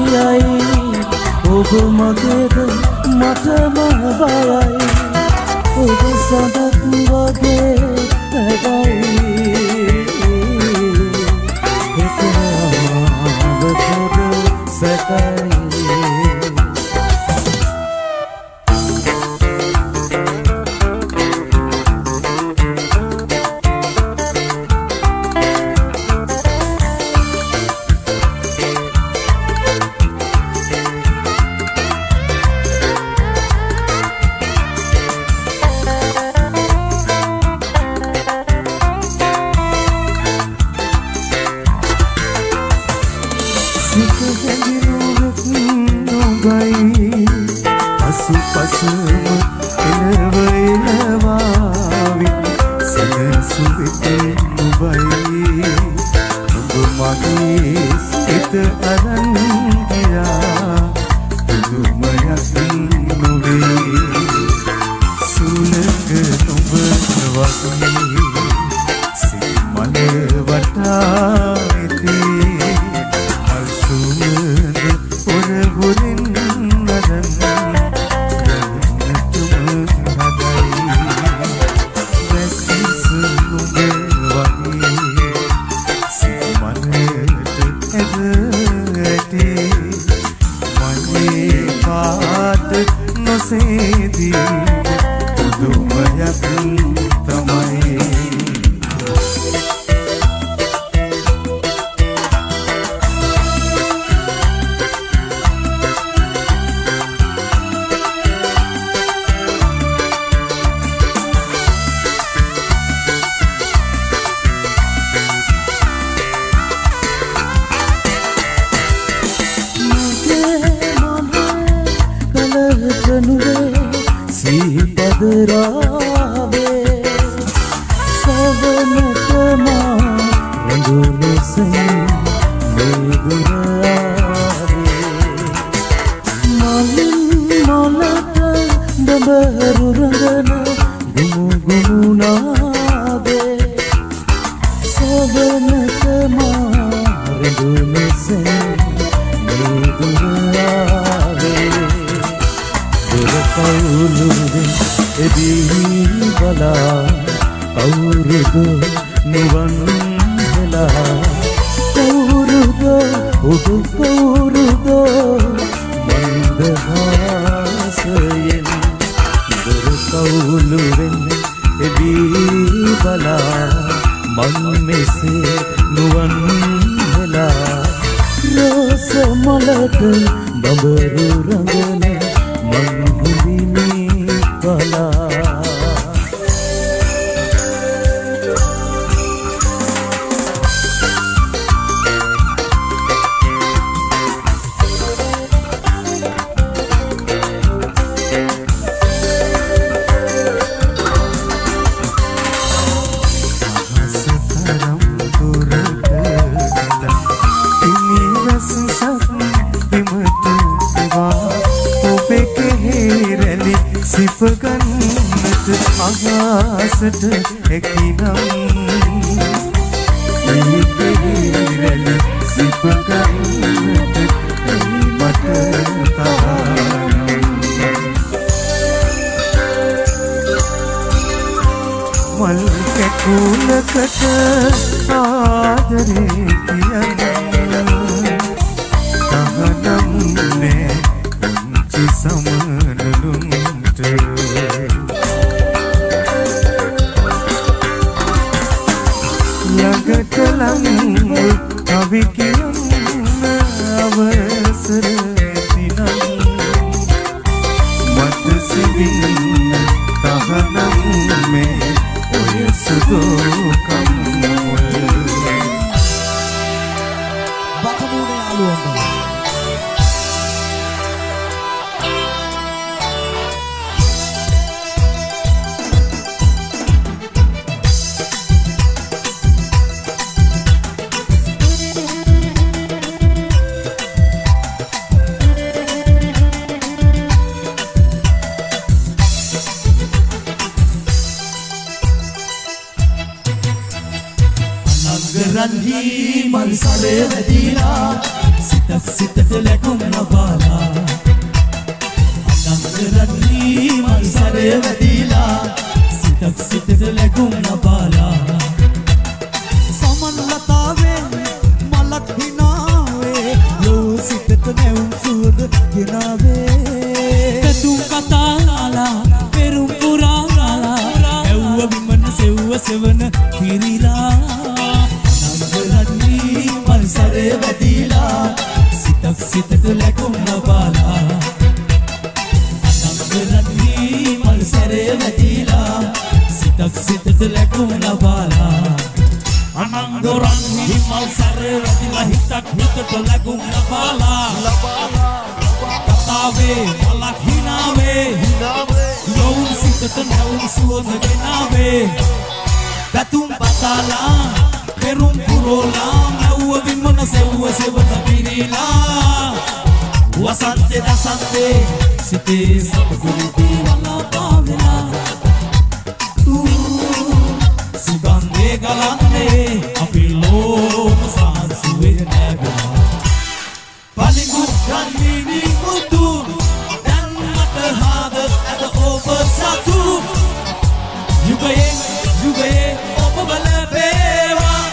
ප්‍රියයි ඔබ මගේද මටම බයයි ඔබ සඳක් වගේ හැබයි එක අමාවතද සැකයි නගරන්හි මල්සලේ වැදිලා සිත සිතට ලැබුම් ලබාලා අනන්තරණී මල්සරේ වැදිලා සිතට ලැබුම් ලබාලා සමන්ලතාවේ මලක් හිනාවේ ලෝ සිතට නැවුම් සුවඳ ගෙනාවේ පැතුම් කතාලා පෙරුම් පුරාලා ඇව්ව විමන සෙව්ව සෙවන පිරිලා අනන්තරණී මල්සරේ වැදිලා සිතට ලැබුම් ලබාලා අනන්තරණී මල්සරේ වැදිලා සිතට ලැබුම් ලබාලා අනන්තරන් හිමල් සරේ වැදිලා හිතට ලැබුම් ලබාලා කතාවේ මලක් හිනාවේ යොවුන් සිතට නැවුම් සුවඳ ගෙනාවේ පැතුම් පතාලා පෙරුම් පුරෝලා නැව්ව විමන සෙව්ව සෙවන පිරිලා වසන්තේ දසන්තේ සිතේ සපකුරුදී වලා පාවෙලා සුගන්ධේ ගලන්නේ අපි ලෝම සාන්සුවේ නැගලා පලිඟු ගන්නී මුතුන් දැන් මට හාද ඇද ඔබ සතු යුගයේ ඔබ බලපේවා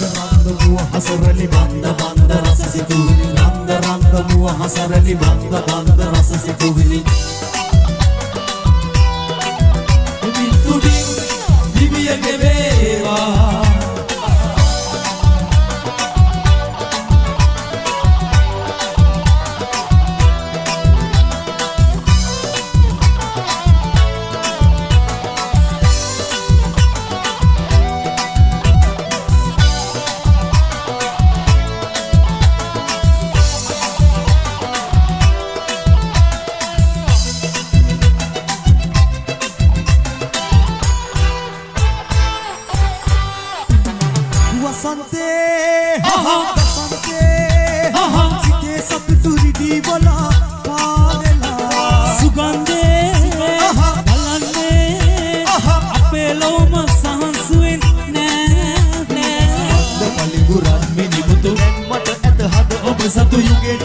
රන්ද මුව හසරලි බන්ද රස සිතුවිලි රන්ද මුව හසරලි බන්ද රස සිතුවිලි විතුඩින් දිවිය ගෙවේවා සතු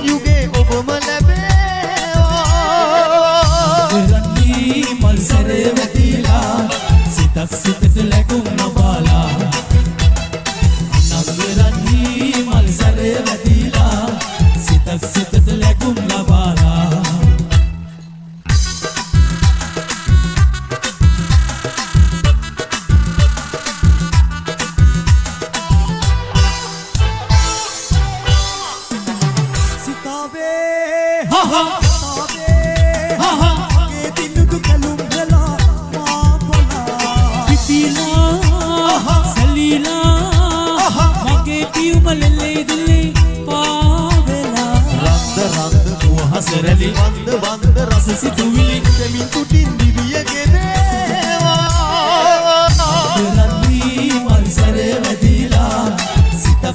යුගේ ඔබම ලැබේවා රණී මල්සරේ වැදිලා සිතට ලැබුම් ලබාලා නගරණී මල්සරේ වැදිලා සිතට ලැබුම් ලබාලා හසරලි වන්ද රස සිතුවිලි දෙමින් කුටින් දිවිය ගෙනේවා රණී මල්සරේ වැදිලා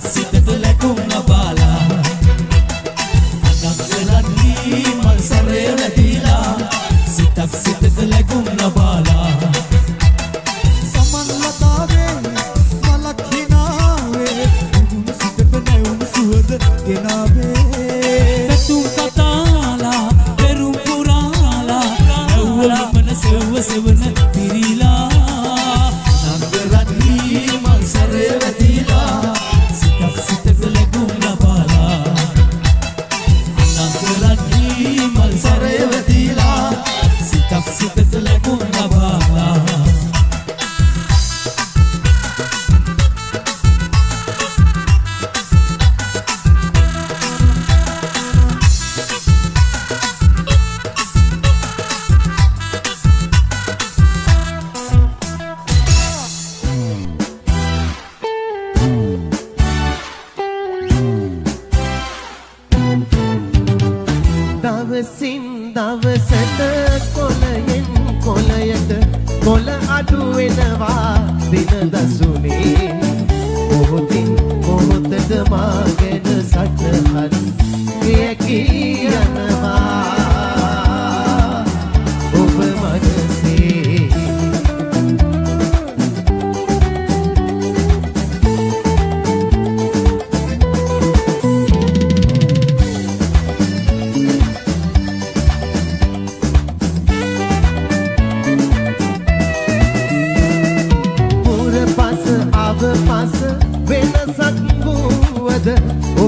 සිතට ලැබුම් ලබාලා රණී මල්සරේ වැදිලා සිතට ලැබුම් ලබාලා සමන්ලතාවේ මලක් හිනාවේ සිතට නැවුම් සුවඳ ගෙනාවේ සෙවන පිරිලා නගරණී මල්සරේ වැදිලා සිතට ලැබුම් ලබාලා නගරණී මල්සරේ වැදිලා සිතට ලැබුම් ලබාලා දවසට කොළයෙන් කොළයට කොළ අඩු වෙනවා දින දසුනේ මොහොතින් මොහොතට මාගෙන සටහන් කියකී යනවා ඔබ මනසේ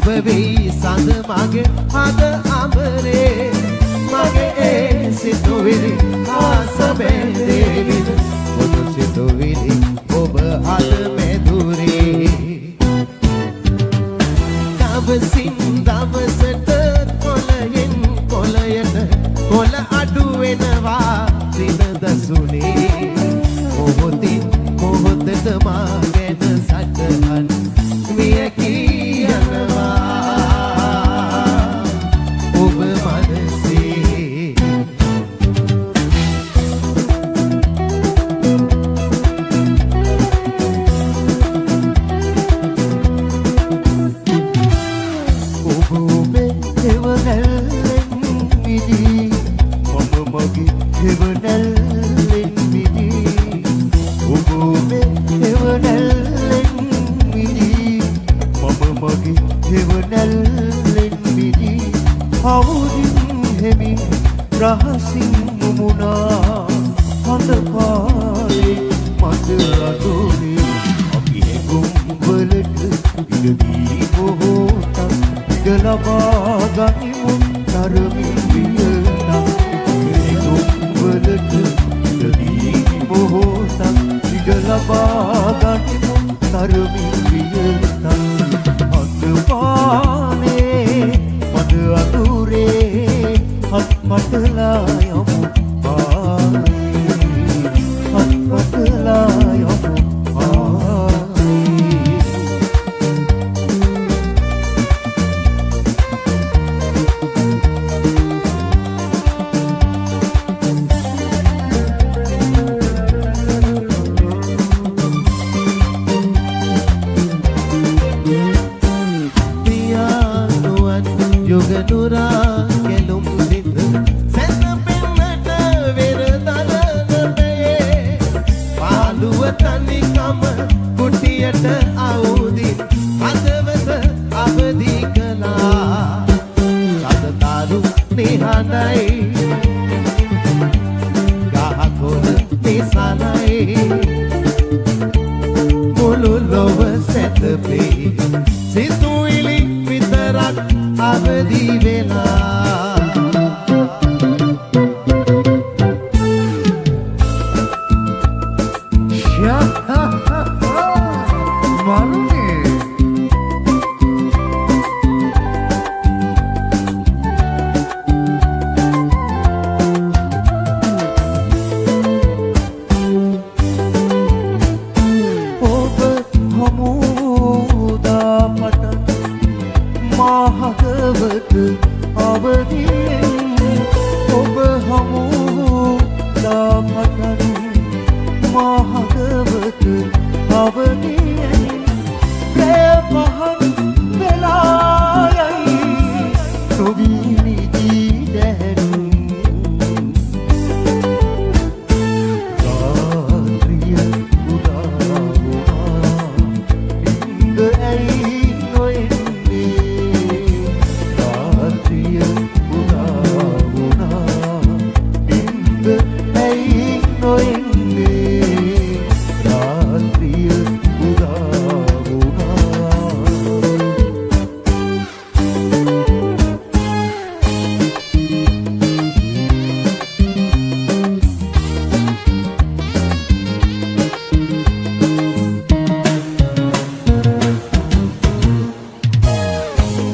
වෙයි සඳ මගේ අද අමරේ මගේ ඒ සිතුවිලි ආස බැඳෙවිද පොදු සිතුවිලි ඔබ අද මෙදුරේ දවසින් දවසට කොළයෙන් කොළයට කොළ අඩු වෙනවා දින දසුනේ මොහොතින් මොහොතට මා ගැන සටහන් මිය කියනවා ඔබ මනසේ ඔබ ඔබේ දෙවනල්ලෙන් මිදී මම මගේ දෙවනල්ලෙන් මිදී ඔබ ඔබේ දෙවනල්ලෙන් මිදී මම මගේ දෙවනල්ලෙන් මිදී අවුදින් හෙමින් රහසින් මුමුණා අන්ධකාරේ මට අතෝනේ අපි හැඟුම් වලට ඉඩදී මොහොතක් ඉඩ ලබා ගනිමු තරමින් වියනා හැඟුම් වලට ඉඩදී මොහොතක් ඉඩ ලබා ගනිමු තරමින් වියනා අන්ධපානේ මට අතුරේ හත් පටලා යමු හත් පටලා යමු යුගනුරා කෙලුම් සිත සැතපෙන්නට වෙරදලනටයේ පාළුව තනිකම කුටියට අවුදින් හදවත අවදි කළා සදතාරු නිහඬයි ගහකොළ නිසලයි මුළු ලොව සැතපේ සිතුවිලි විතරක් අවදි වෙලා මරුනේ ඔබ හමුදා පට මහදවත අවදියෙන් ඔබ හමුදා පට මහදවත අවදියෙන් ප්‍රේ පහන් වෙලායයි නොවිනිදී දැනුම් රාත්‍රිය උදා වුණා ඉඳ ඇයි නොෙන්නේ රාත්‍රිය උදා වුණා ඉඳ ඇයි නොෙන්නේ රාත්‍රිය උදා වුණා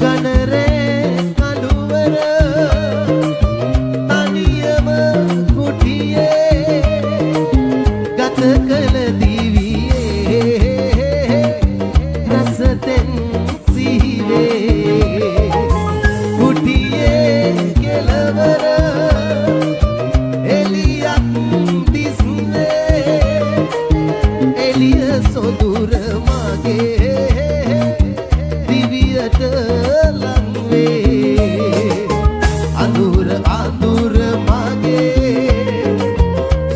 ගනරේ කඳුවර තනියම කුටියේ ගත කළ දිවියේ රසතෙන් සිහිවේ කුටියේ කෙළවර එළියක් දිස්නේ එළිය සොදුර මගේ දිවියට ලං වේ අඳුර අඳුර මගේ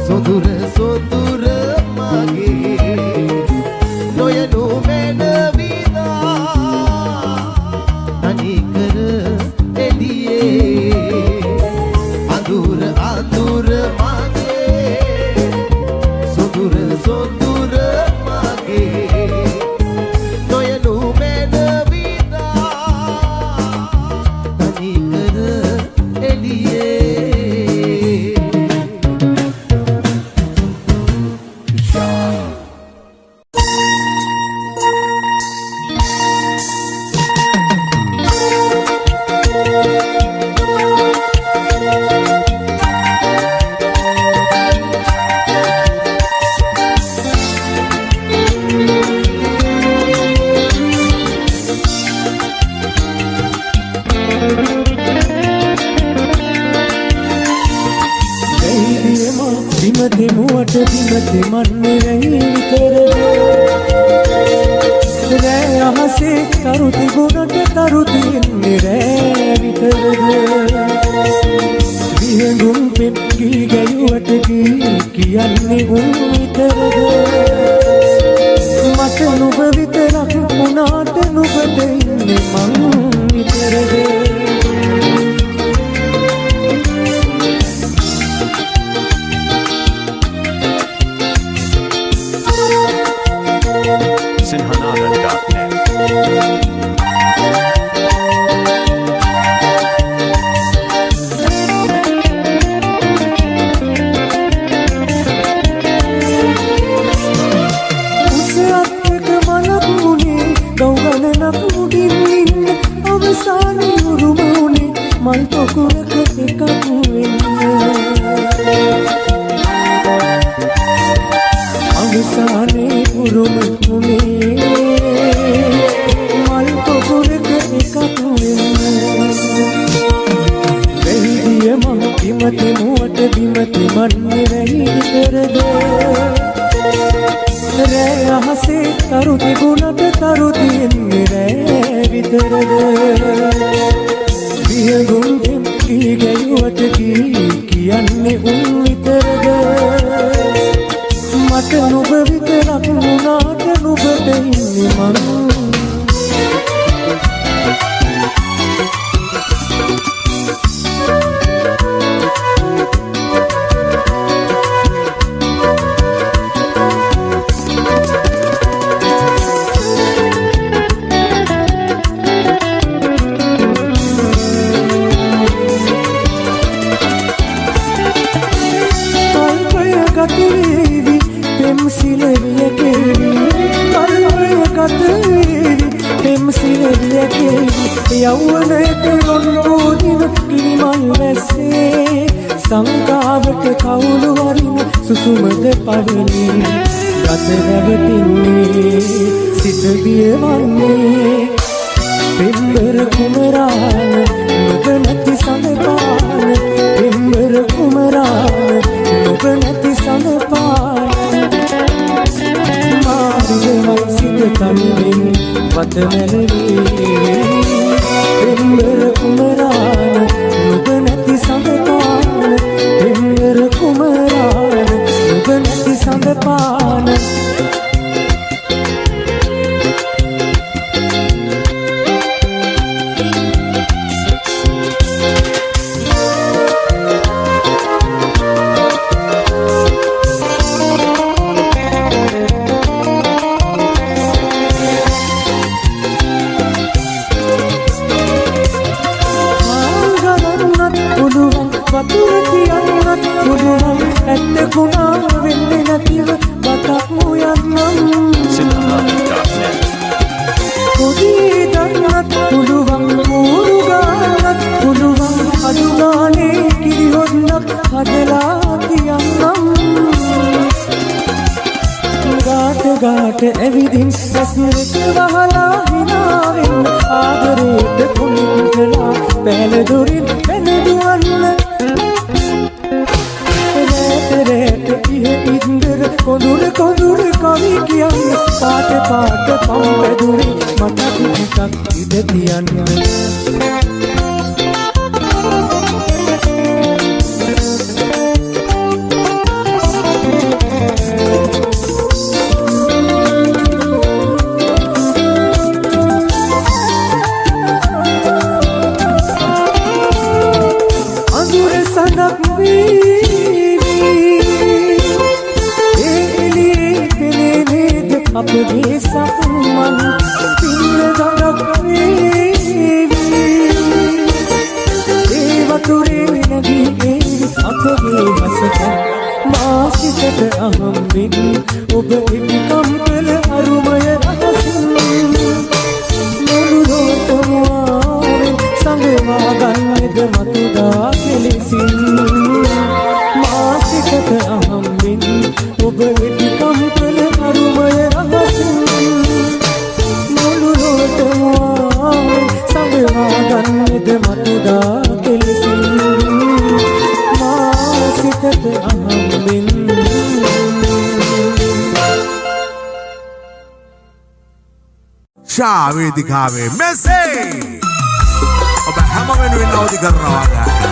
සොදුර සොදුර මගේ නොයනු මැන විනා තනිකර එළියේ අඳුර අඳුර මගේ සොදුර සොදුර මගේ නොයනු මැන විනා බිමති මන්නේ විතරද රෑ අහසේ තරුති ගුණට තරුති එන්නේ රෑ විතරද විහඟුම් පෙත් ගී ගැයුවට ගී කියන්නේ උන් විතරද මට නුඹ විතරක් වුණාට නුඹට ඉන්නේ මං විතරද Sinhanada.net. මා සිතට අහම්බෙන් ශා වේදිකාවේ මෙසේ ඔබ හැම වෙනුවෙන් අවදි කරනවා ගන්න.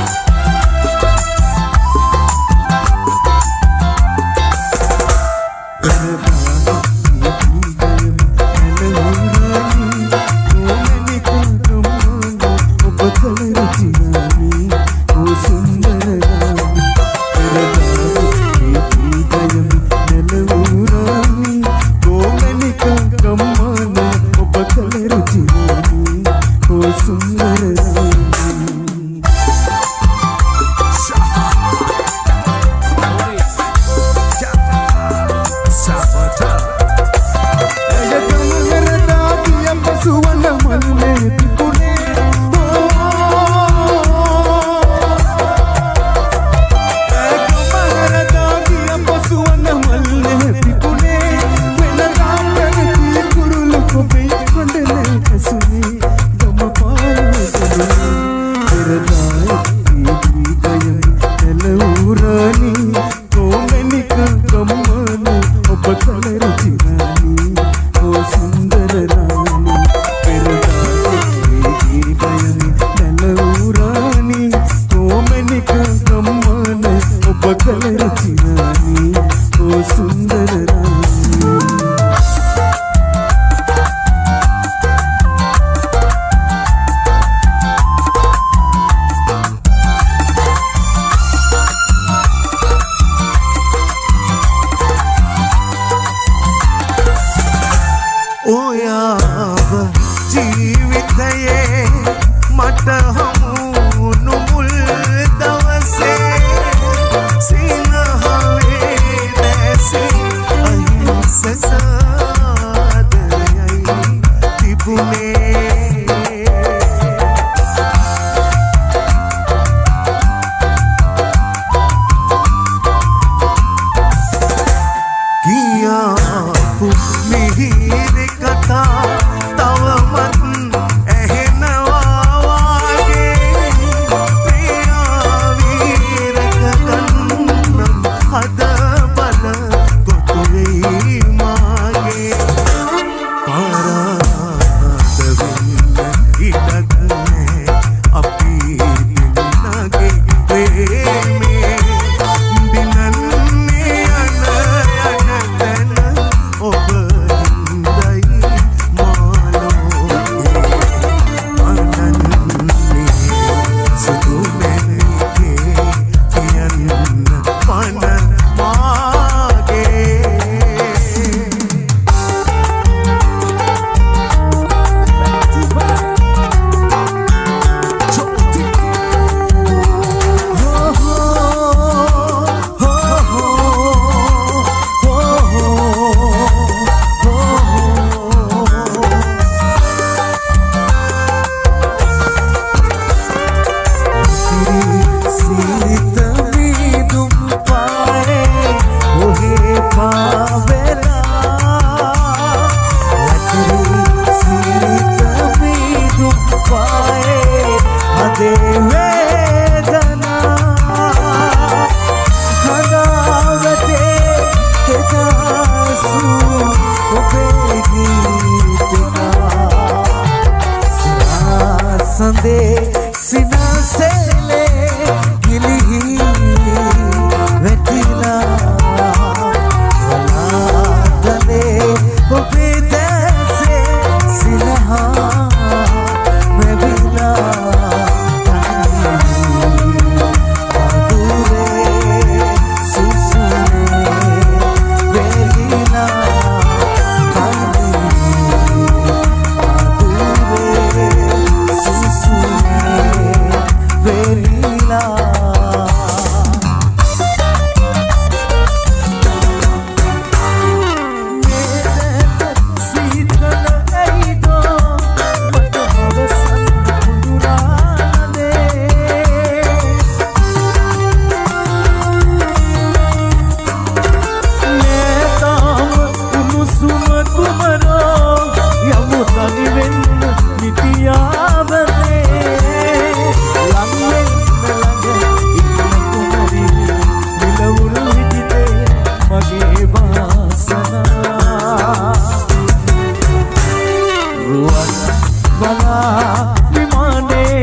විමානේ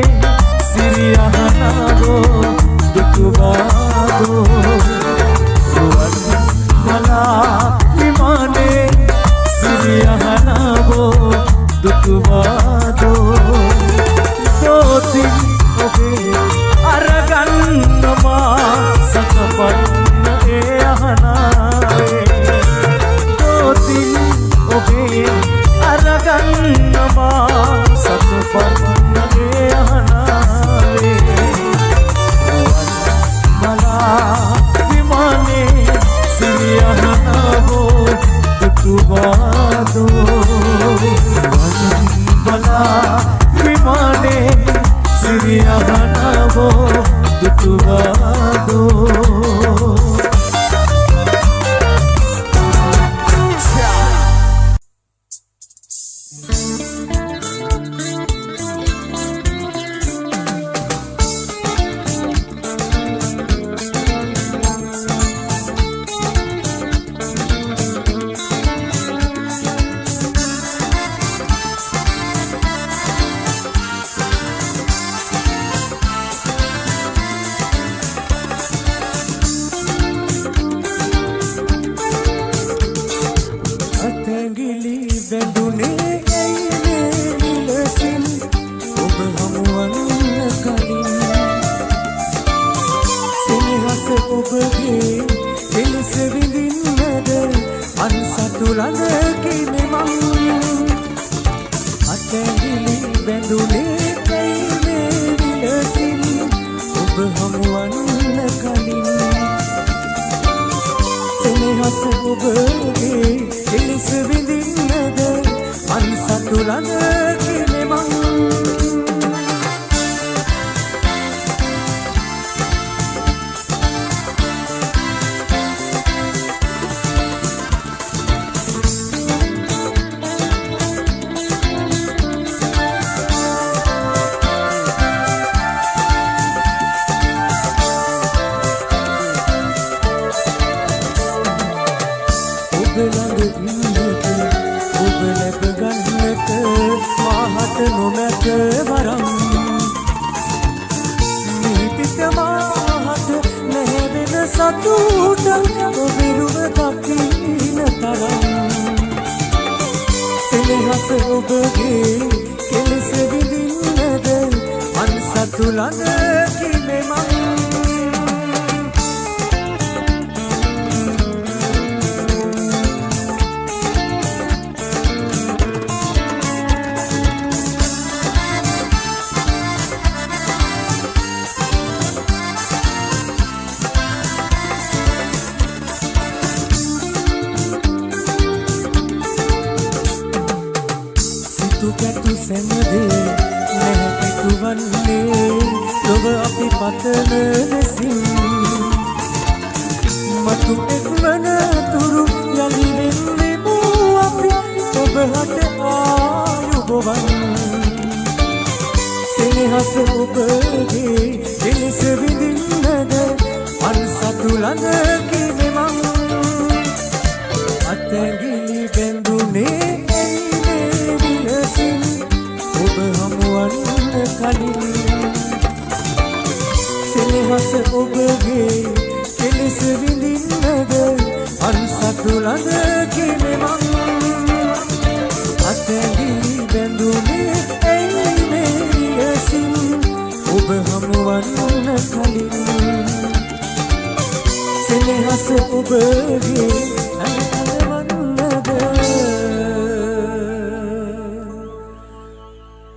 සිරියහනගෝ දුටුවාදෝ රුවන් මලා විමානේ සිරියහනගෝ දුටුවාදෝ දෝතින් ඔබේ අරගන්නවා සකපන්න ඒ අහනාවේ දෝතින් ඔබේ අරගන්නවා සකපන්න ඒ අහනාවේ මලා විමානේ සිරියහනවෝ දුටුවාදෝ මලා විමානේ සිරියහනවෝ දුටුවාදෝ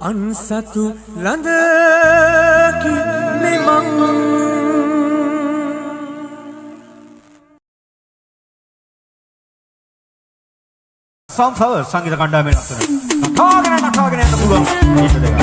අන්සතු ලඳකි මෙමං සංසව සංගීත කණ්ඩායමේ ලස්සන නටාගෙන යන්න පුළුවන් ගීත දෙකක්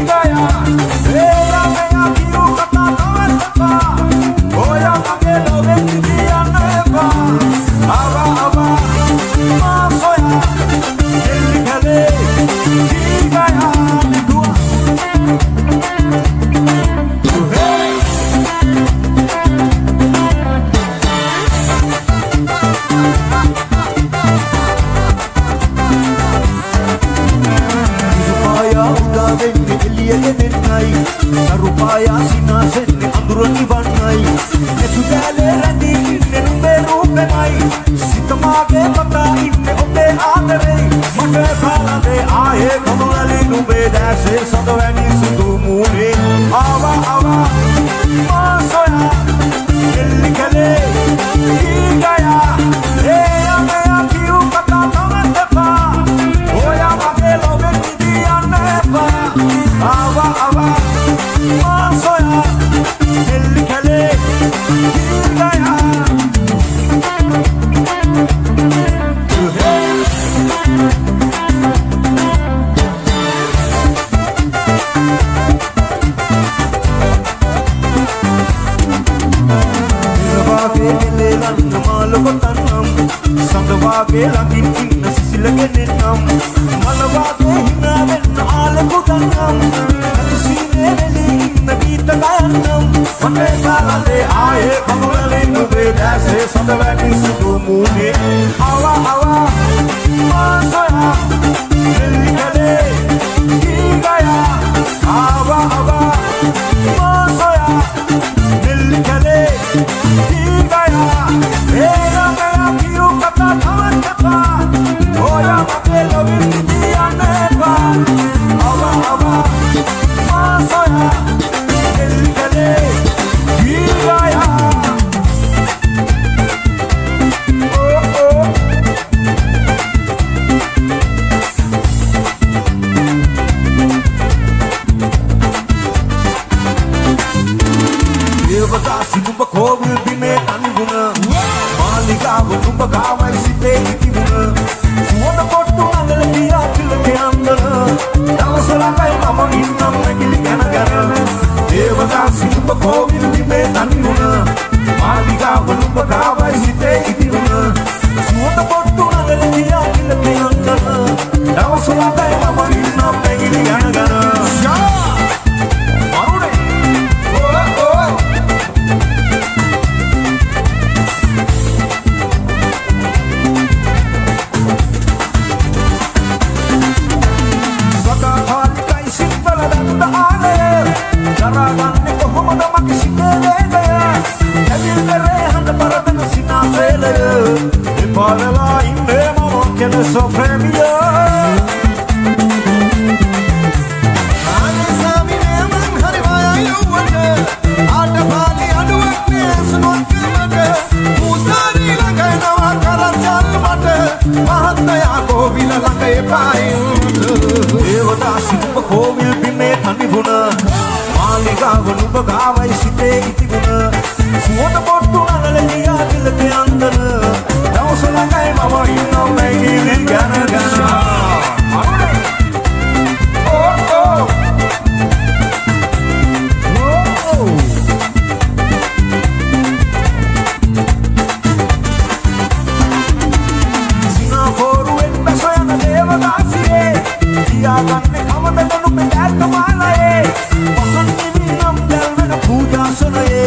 Gaya, පායා සිනාසෙන්නේ අඳුර නිවන්නයි එතුගාලේ රැඳී ඉන්නේ නුඹේ රූපෙමයි සිතමාගේ කතා ඉන්නේ ඔබේ ආදරේ මට බලන්නේ ආයේ කමුලලි නුඹේ දැසේ සඳවැනි සුදු මූණේ ආවා ආවා මා සොයා එල්ලි කලේ ඊගයා එයා කිව් කතා නවත්තපා ඔයා මගේ ලොබෙන් නිදියන්නේපා ආවා ආවා මා සොයා එල්ලි කලේ ඊගයා සඳවාගේ ළඟින් ඉන්න සිසිලගෙනෙනම් මලවාගේ හිනා වෙන්න ආලකුදන්නම් නැතුසීනේ වෙලී ඉන්න ගීත ගයන්නම් මගේ කාලේ ආයේ කමුලලේ නුඹේ දැසේ සඳවැනි සුදු මූණේ ආවා ආවා මා සොයා එල්ලි කලේ ඊගයා ආවා ආවා මා සොයා එල්ලි කලේ ඊගයා Oya mapelo vindi anepa Ava ava Masoya Elikale Gigaya Oh oh Devadasi numba kovil bime taniguna Maligavu numba gavai site itivuna Suoda kottu nangala kiya tilake andana Davasalai mama innam nagili gana gana Devadasi numba kovil bime taniguna Maligavu numba gavai site itivuna Suoda kottu nangala kiya tilake andana Davasalai mama innam nagili gana gana Jaraganne kohomada makisikelele Kadilere handa paradana sinasele Ipavela inne mama kele sofremiya Ane sami neman harivaya yuvate Aata pali aduwakne sunot kirmate Musari lagai nawa karanjal mate Mahattaya kovila lagai payut Devadasi numba kovil bime tanivuna Maligavu numba gavai site itivuna Suoda kottu nangala kiya tilake andana Davasalai mama innam nagili gana gana Oh oh Oh Sinaporu enda soyana devadasiye Kiya ganne kamadana nume dakkamalaye Puja sunaye,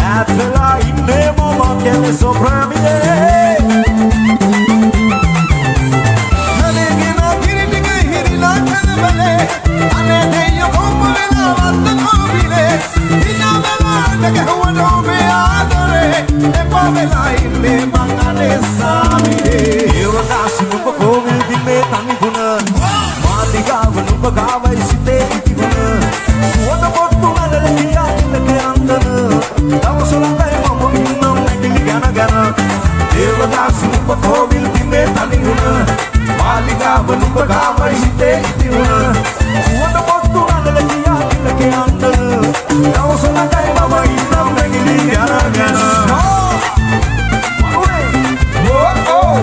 aatla inne mama kele sopramiye. Nale gina kiriti hirila kanbale, ane deyo komvela vatna kovile. Ina vela dage huwano me adore, epa vela inne mangale samire. Devadasi numba kovil bime taniguna, Maligavu numba gavai site itivuna. Suoda kottu nangala kiya tilake andana Davasalai mama innam nagili gana gana Devadasi numba kovil bime taniguna Maligavu numba gavai site itivuna Suoda kottu nangala kiya tilake andana Davasalai mama innam nagili gana gana Oh oh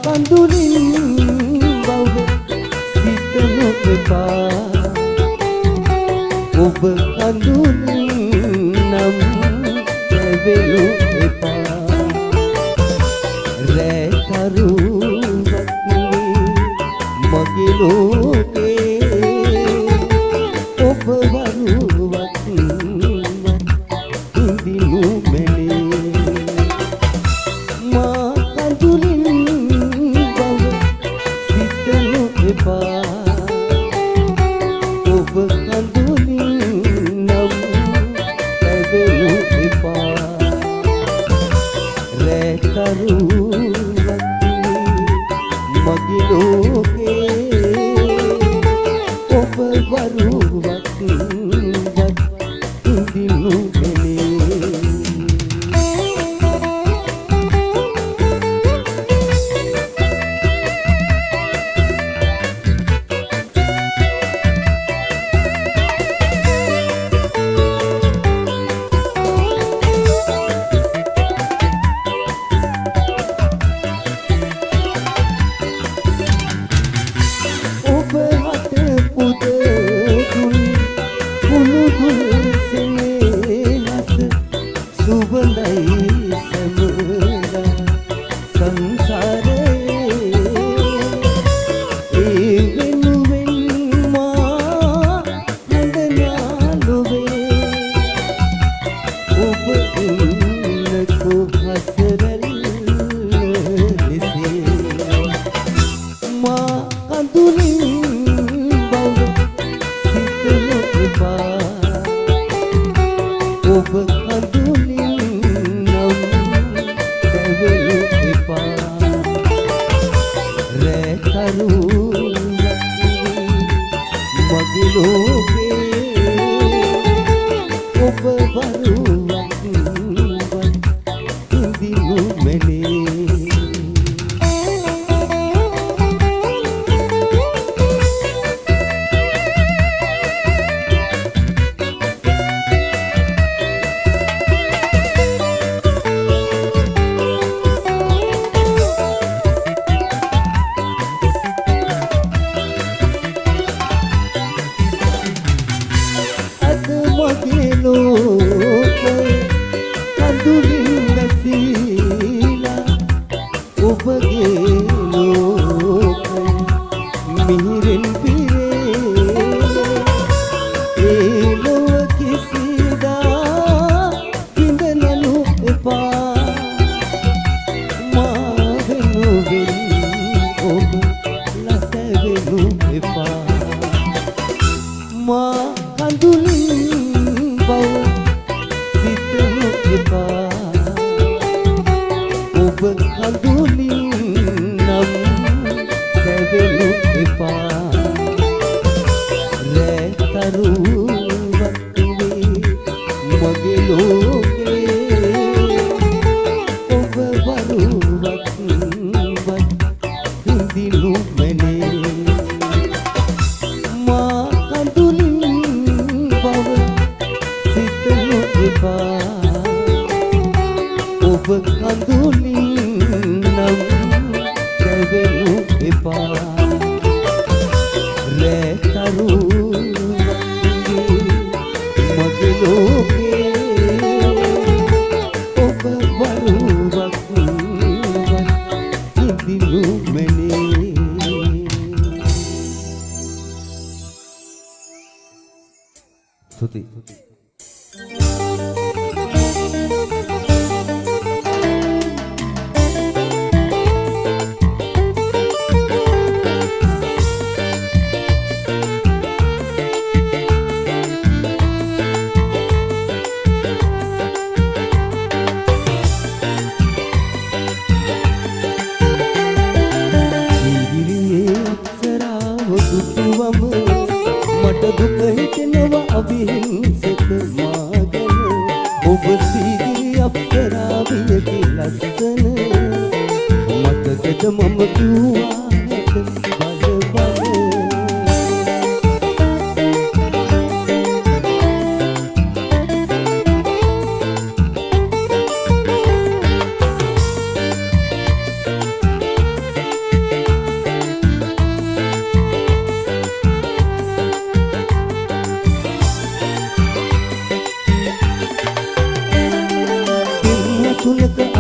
Kanduling bauda sita no pepa Oba kanduling තැවෙනු එපා රැකරුවක් මගේ ලෝකේ ඔබ වරුවක් ඉඳිනු මැනේ මා කඳුලින් බව සිතනු එපා ඔබ කඳුලින් නම් තැවෙනු එපා රැකරුවක් මගේ ලෝකේ ඔබ වරුවක් ඉඳිනු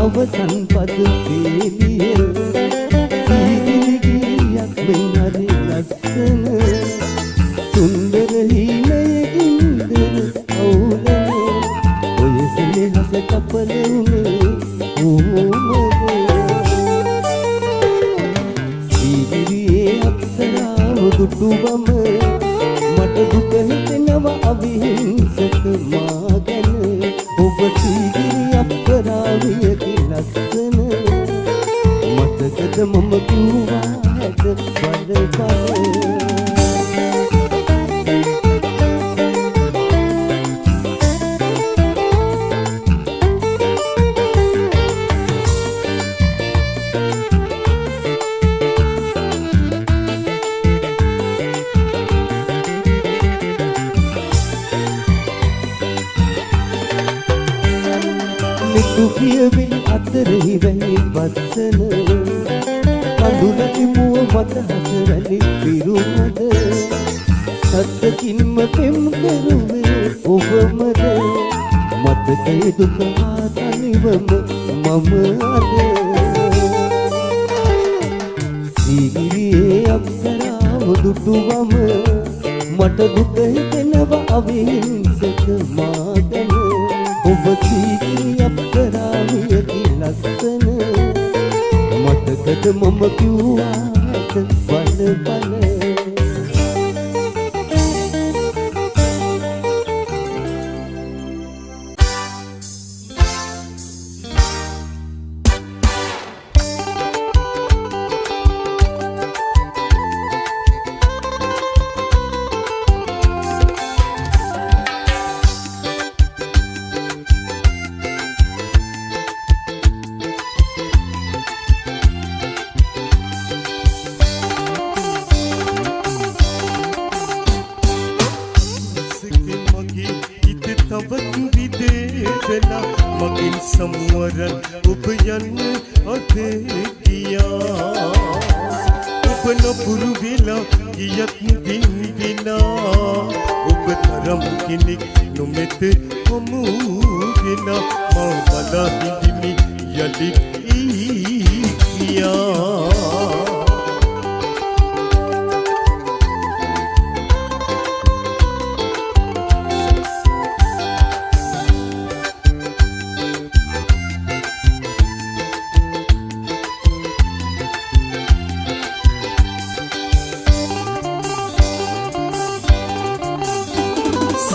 අවසන් පද වේලිය සීගිරියක් වෙන හරි ලස්සන සුන්දර හීනයකින්දර අවුලන ඔය සෙනෙහස කපල උනේ කොහොමද සීගිරියේ අප්සරාව දුටුවම මට දුක හිතෙනවා අවිහිංසක මා ගැන ඔබ සීගිරි අප්සරාවියකි ලස්සන මතකද මම කිව්වාට බඩ දුකියවින් අතරෙහි වැනි වත්සන කඳුලි මුව මත හස වැනි පිරුමද සත්තකින්ම පෙම් කරුවේ ඔබමද මතකයේ දුක ආතනිවම මම අද සීගිරියේ අප්සරාව දුටුවම මට දුක හිතෙනවා අවිහිංසක මා ගැන ඔබ සීගිරි අප්සරාවියකි ලස්සන මතකද මම කිව්වාට බල බල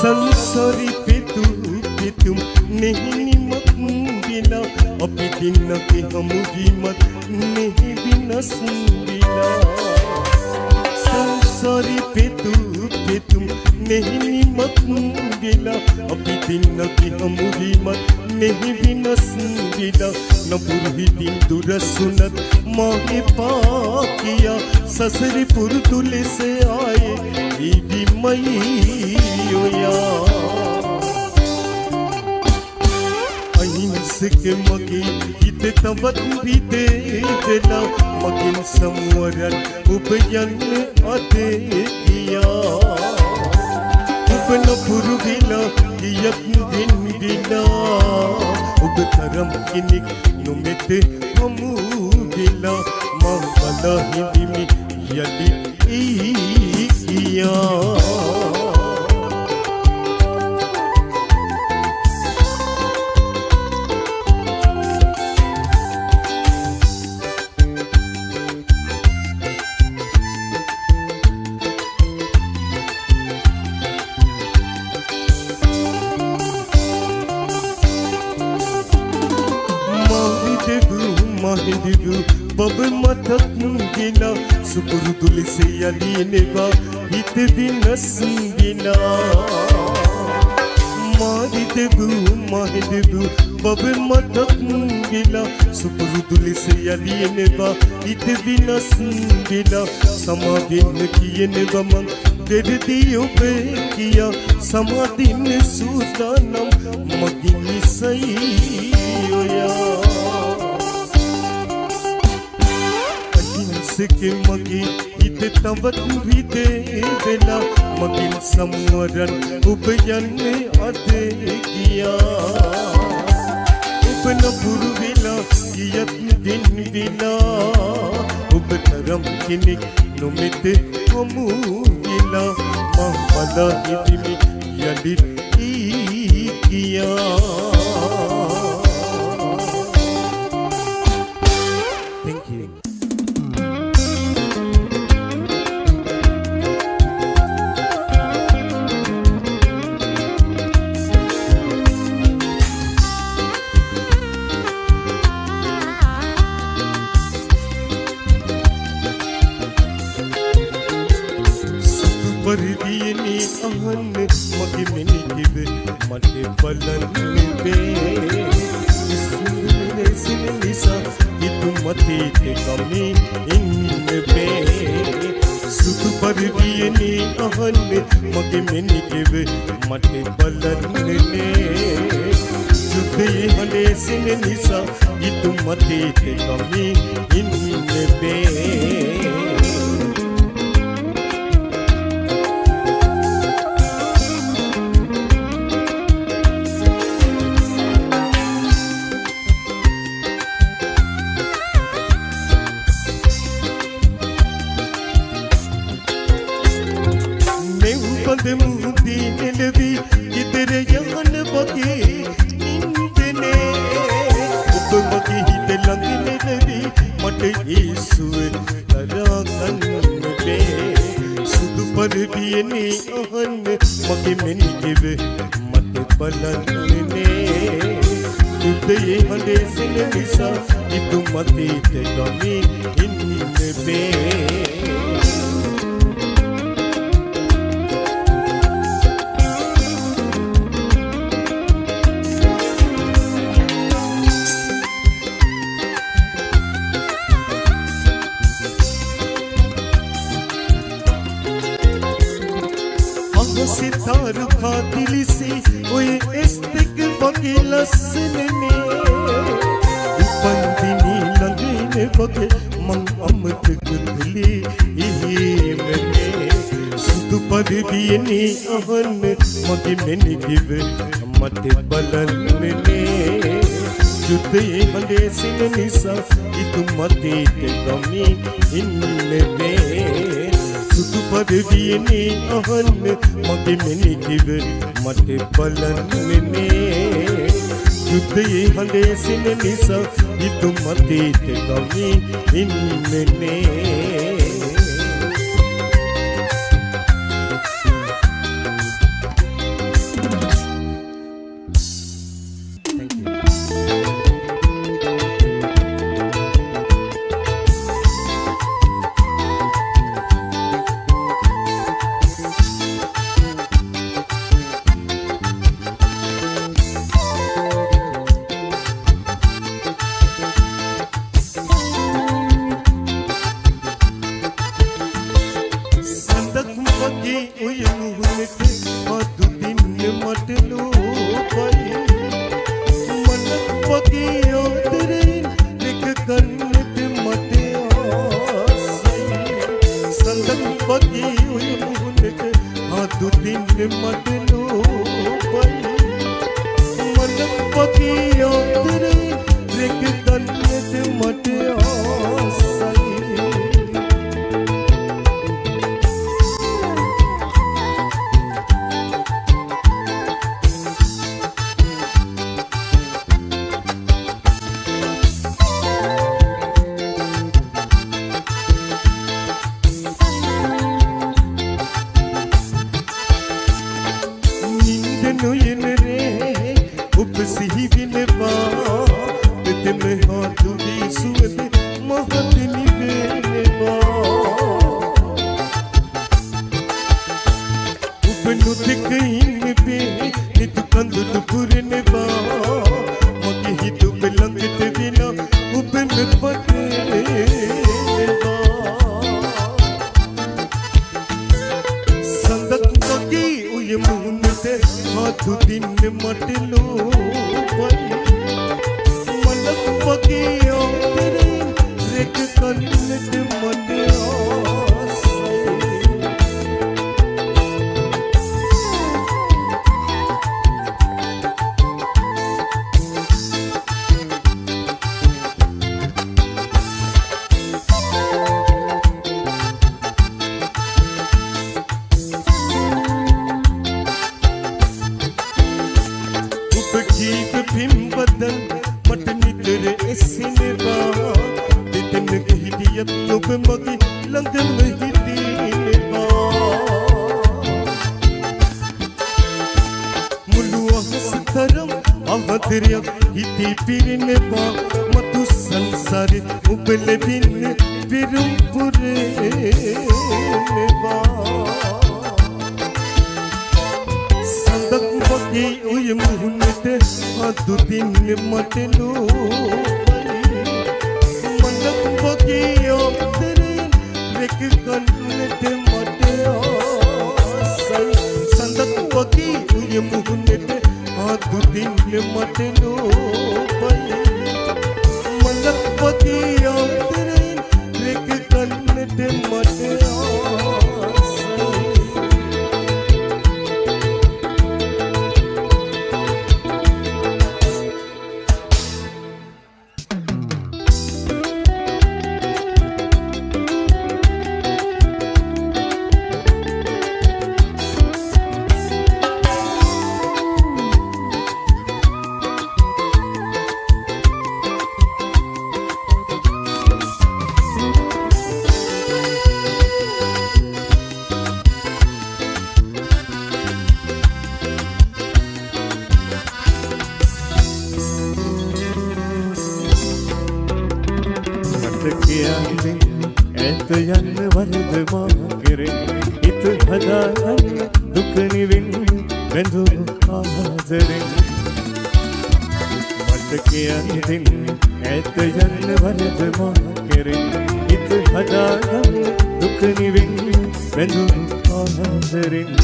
संसारी पितु पितुम नहीं निमक बिना अपनी दिन के हम मत नहीं बिना बिना संसारी पितु पितुम नहीं निमक बिना अपनी दिन के हम मत नहीं बिना बिना न पुरही दिन दूर सुनत माहे पाकिया ससरी पुरतुले से आए दीदी मई अहिंसक मगी इत तबत भी दे देना मगिन संवरण उपयन अते किया उपन पुरुगिला यज्ञ दिन बिना उब धर्म किनिक नुमित हमू गिला मावला हिंदी में यदि किया बब मथक गिना सुपुरुदुल से अलीने बा हित दिनस गिना मारी देबू बब मथक गिना सुपुरुदुल से अलीने बा हित दिनस गिना समादिन किए ने बमन तेर दियो बे किया समादिन सुदानम मगिनी सही होया के मगी इत तबत भी दे देना मगिन संवरण उपयन अधे किया उपन पुरविला විලා ඔබ තරම් කෙනෙක් නොමෙත කොමු විලා මම බලා හිටිමි යදිත් කියා. Thank you. පරිදියනි අහන්න මගේ මෙනිකිව මට බලන්න බෑ ඉස්සින නිසා ඉතු මතේ කමේ ඉන්න බෑ සුදු පරිදියනි අහන්න මගේ මෙනිකිව මට බලන්න නෑ යුද්ධයේ හඬේ සින නිසා ඉතු මතේ කමේ ඉන්න බෑ. මුහුදේ නෙලවි ඉතර යහන වගේ නින්දනේ ඔබ මගේ හිත ළඟ නෙලවි මට ඒසුව තරා ගන්න බෑ සුදු පරිදියනේ අහන්න මගේ මෙනිගෙව මට බලන්නේ යුද්ධයේ හඬේ සින නිසා ඉතු මතේ ගමේ ඉන්න බෑ. सितारू खातिली से ओए इस्तिक वगे लसने बंदिनी लंगने वगे मंग अमृत गुदली ये मने सुदु परिदियनी अहन मगे मेनी गिव मत बलने युद्धे हंडे सिन निसा इतु मते गमी इन्ने बे සුදු පරිදියනේ අහන්න මගේ මෙනිකිව මට බලන්නේ යුද්ධයේ හඬේ සින නිසා ඉතු මතේ ගමේ ඉන්නේ. ජීව පිම්බදන් මට නිතර එසෙනවා දෙතනක හිටියත් ඔබ මගේ ළඟම හිටිනවා මුළු අහස තරම් අවතරයක් හිතේ පිරෙනවා මතු සංසාරේ ඔබ ලැබින්න පිරුම් පුරේනවා සඳක් වගේ ඔය මුහුණට අදු දින්නේ මට නෝයි මඳක් වගේ ඔබතරෙන් රෙක කන්නට මට ආසයි සඳක් වගේ ඔය මුහුණට අදු දින්නේ මට නෝයි මඳක් වගේ ඔබතරෙන් රෙක කන්නට මට ඇත යන්න වරද මා කෙරෙන් හිත හදාගන්න දුක නිවෙන් බැඳුණු ආදරෙන් මට කියන්න දෙන්න ඇත යන්න වරද මා කෙරෙන් හිත හදාගන්න දුක නිවෙන් බැඳුණු ආදරෙන්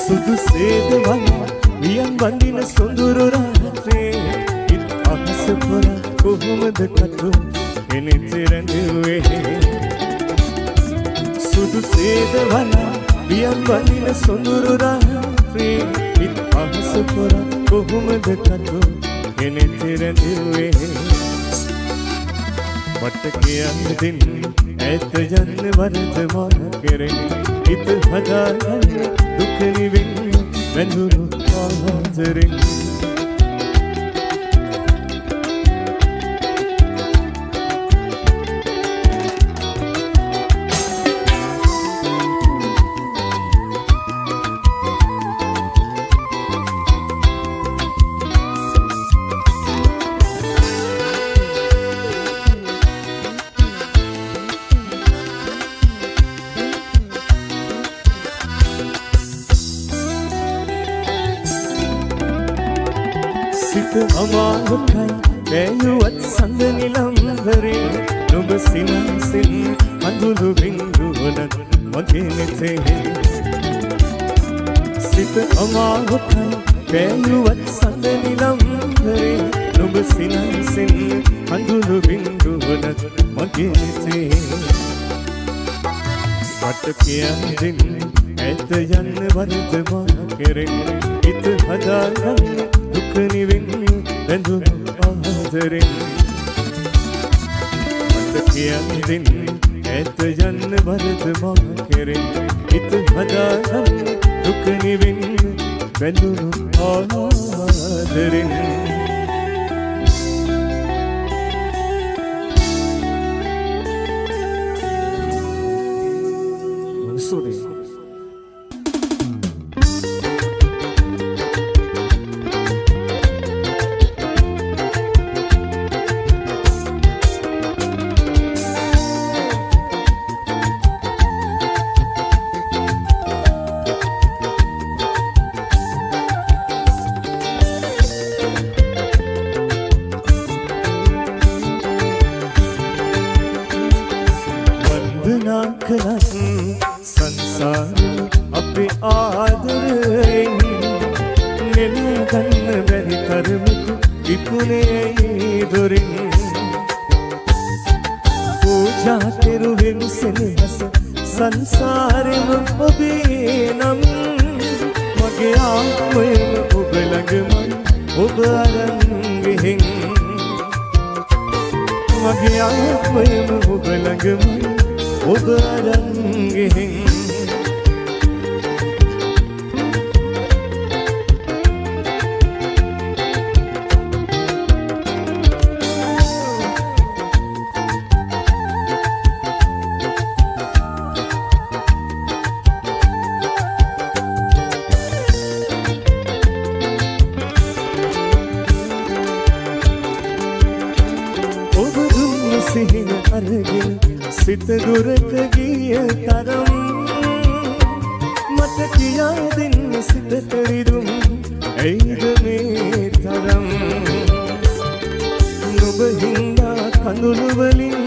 සුදු සේද වලා වියන් වඳින සොඳුරු රාත්‍රේ ඉත් අහස පොර කොහොමද කටු එනෙති රැඳුවේ සුදු සේද වලා වියන් වඳින සොඳුරු රාත්‍රේ ඉත් අහස පොර කොහොමද කටු එනෙති රැඳුවේ මට කියන්න දෙන්න ඇත යන්න වරද මා කෙරෙන් හිත හදාගන්න දුක නිවෙන් බැඳුණු ආදරෙන් සිත අමාරුකයි බැයුවත් සඳ නිලම්බරේ නුඹ සිනසින් අඳුරු බින්දුවනත් මගේ නෙතේ සිත අමාරුකයි බැයුවත් සඳ නිලම්බරේ නුඹ සිනසින් අඳුරු බින්දුවනත් මගේ නෙතේ මට කියන්න දෙන්න ඇත යන්න වරද මා කෙරෙන් හිත හදාගන්න දුක නිවෙන් බැඳුණු ආදරෙන් මට කියන්න දෙන්න ඇත යන්න වරද මා කෙරෙන් හිත හදාගන්න දුක නිවෙන් බැඳුණු ආදරෙන් සුරේ ඉක්ුණේ දොරින් පූජා කෙරුවෙන් සෙනෙහස සංසාරෙම ඔබේ නම් මගේ ආත්මයම ඔබ ළඟමයි ඔබ අරන් ගෙහින් මගේ ආත්මයම ඔබ ළඟමයි ඔබ අරන් ගෙහින් සිහින අරගෙන සිත දුරට ගිය තරම් මට කියා දෙන්න සිතට රිදුම් ඇයිද මේ තරම් නුඹ හින්දා කඳුළු වලින්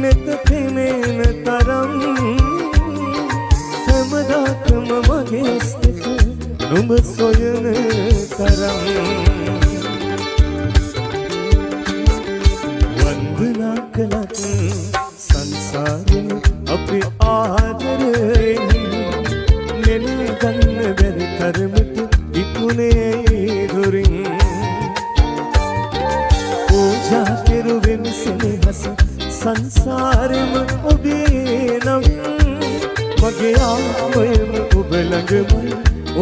නෙත පෙනෙන තරම් හැමදාකම මගේ සිත නුඹ සොයන තරම් කලක් සංසාරේ අපි ආදරෙන් නෙන ගන්න බැරි තරමට ඉක්ුණේ දොරින් පූජා කෙරුවෙන් සෙනෙහස සංසාරෙම ඔබේ නම් මගේ ආත්මයම ඔබ ළඟමයි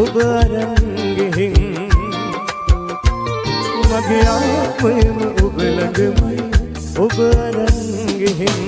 ඔබ අරන් ගෙහින් මගේ ආත්මයම ඔබ ළඟමයි ඔබ අරන් ගෙහින්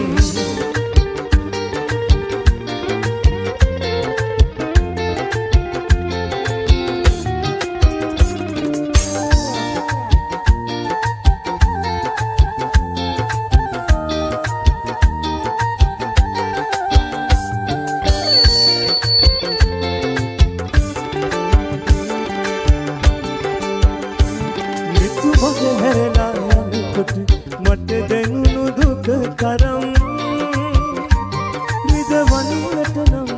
මිතු මග හැරලා යනකොට මට දැනුණු දුක කරම් විදවන්නට නම්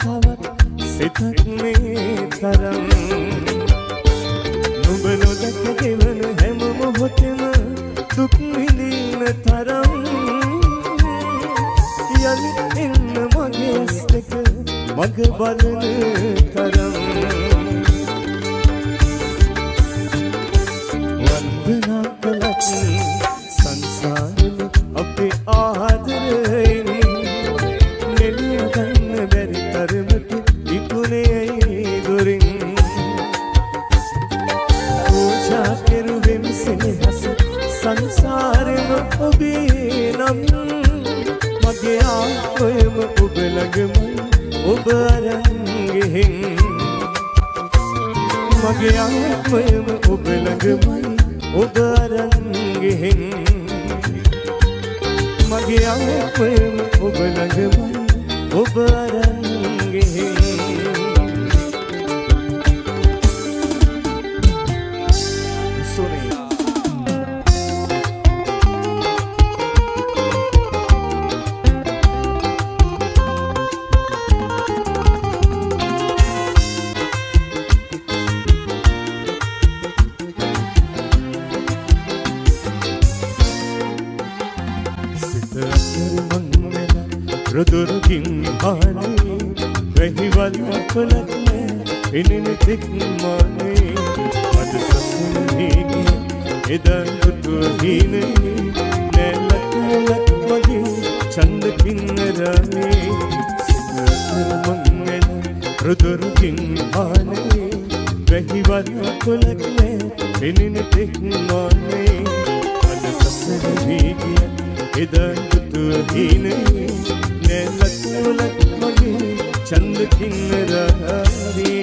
තවත් සිතක් මේ තරම් නුඹ නොදක දෙවන හැම මොහොතෙම දුක් විඳින තරම් යලි එන්න මගේ ඇස් දෙක මග බලන තරම් වන්දනා කළත් සංසාරෙම අපේ ආදරෙන් නෙල ගන්න බැරි තරමට ඉක්ුණේ දොරින් පූජා කෙරුවෙන් සෙනෙහස සංසාරෙම ඔබේ නම් මගේ ආත්මයම ඔබ ළඟමයි ඔබ අරන් ගෙහින් මගේ ආත්මයම ඔබ ළඟමයි ඔබ අරන් ගෙහින් මගේ ආත්මයම ඔබ ළඟමයි ඔබ අරන් ගෙහින් රුදුරුකින් ආනේ වැහිවල් අපලක් නෑ එනෙන තෙක් මානේ අද සසුනේගේ එදා දුටුව හීනේ නැලක් වගේ චන්ද පින්නරනේ සිතමං රුදුරුකින් ආනේ වැහිවල් අපලක් නෑ එනෙන තෙක් මානේ අද සසුනේගේ එදා දුටුව හීනේ නැලක් මගේ චන්ද කින්නරාරේ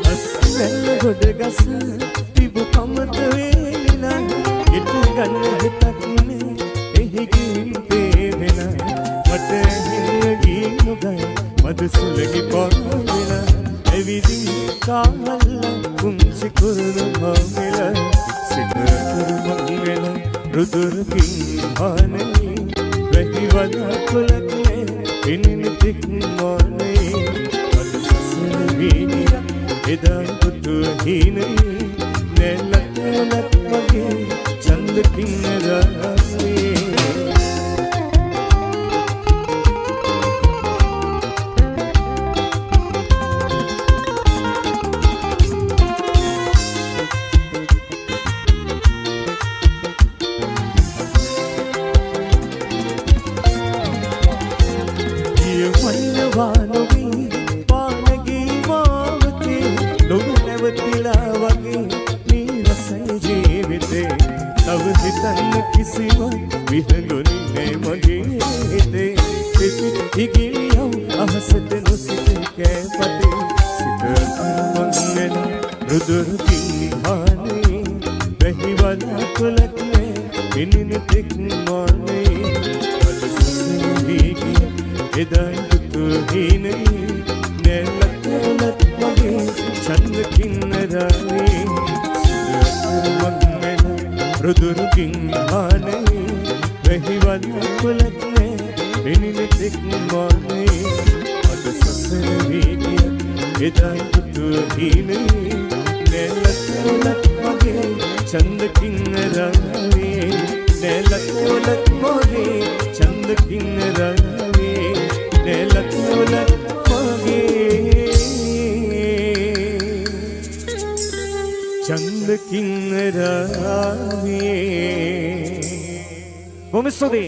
අස්වැල් ගොඩ ගස තිබු කමත වේලිලා ඉට ගන්න හිතක් නේ එහිගින් පේවෙන මට හින්නගී නොගයි මද සුලගි පොරවෙන ඇවිදින් කාහල්ල පුංචි කුරුළු මාමිල සිත මංගල රුදුරකින් හානේ වැහි වදකුලක් නේ පිනින තික් මොනේ අද සසල වීනිය එදා පුතු හිනේ නැලක් මගේ චන්දකින් රාවේ Vamos subir.